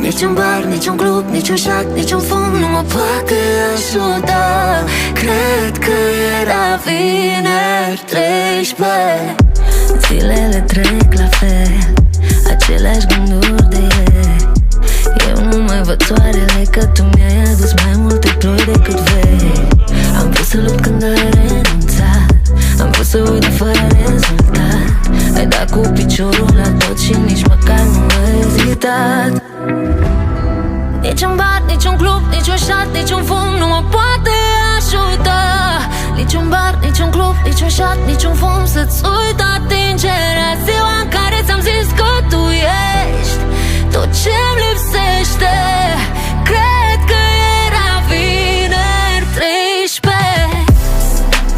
Niciun bar, niciun club, niciun șat, niciun fum nu mă poate ajuta. Cred că era vineri 13. Zilele trec la fel, aceleași gânduri de ieri. Eu nu mai văd soarele, că tu mi-ai adus mai multe ploi decât vei. Am vrut să lupt când ai renunțat, am vrut să uit fără rezultat. Ai dat cu piciorul la tot și nici măcar nu ai ezitat. Niciun bar, niciun club, niciun șat, niciun fum nu mă poate ajuta. Niciun bar, niciun club, niciun șat, niciun fum să-ți uit atingerea. Ziua în care ți-am zis că tu ești tot ce-mi lipsește. Cred că era vineri 13.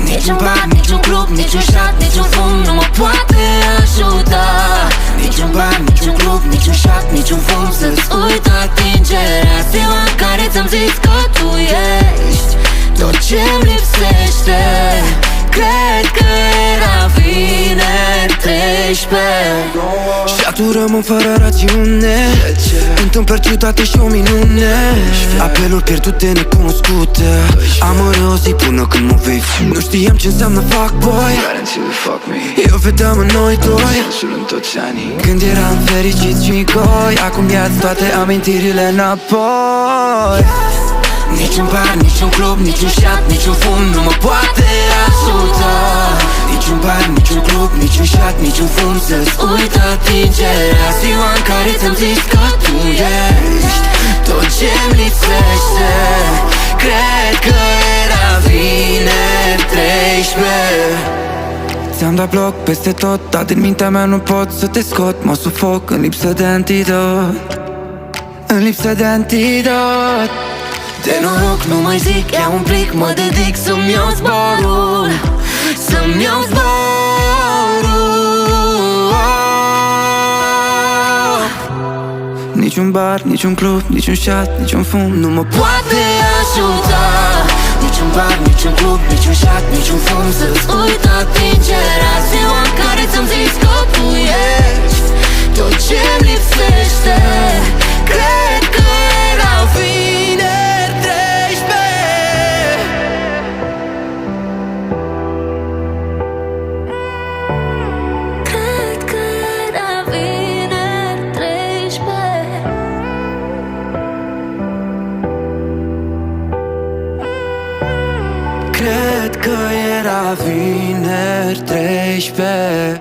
Niciun bar, niciun club, niciun șat, niciun fum nu mă poate ajuta. Niciun bar, niciun club, niciun șat, niciun fum să-ți uit atingerea. Ziua în care ți-am zis că tu ești tot ce-mi lipsește. Cred că era vineri 13. Și atunci rămân fără rațiune, întâmplări ciudate și o minune. Apeluri pierdute, necunoscute. Amără o zi până când mă vei fi. Nu știam ce înseamnă fuckboy, eu vedeam în noi doi când eram fericiți și goi. Acum ia-ți toate amintirile înapoi. Niciun bar, niciun club, niciun șat, niciun fum nu mă poate ajuta. Niciun bar, niciun club, niciun șat, niciun fum să-ți uit atingerea. Ziua în care ți-am zis că tu ești tot ce-mi lipsește. Cred că era vineri 13. Ți-am dat bloc peste tot, dar din mintea mea nu pot să te scot. Mă sufoc în lipsă de antidot, în lipsă de antidot. De noroc nu mai zic, iau un plic, mă dedic să-mi iau zborul, să-mi iau zborul. Niciun bar, niciun club, niciun șat, niciun fum nu mă poate ajuta. Niciun bar, niciun club, niciun șat, niciun fum să-ți uit atingerea. Ziua în care ți-am zis că tu ești tot ce-mi lipsește. Cred că era vineri 13. Cred că era vineri 13. Cred că era vineri 13.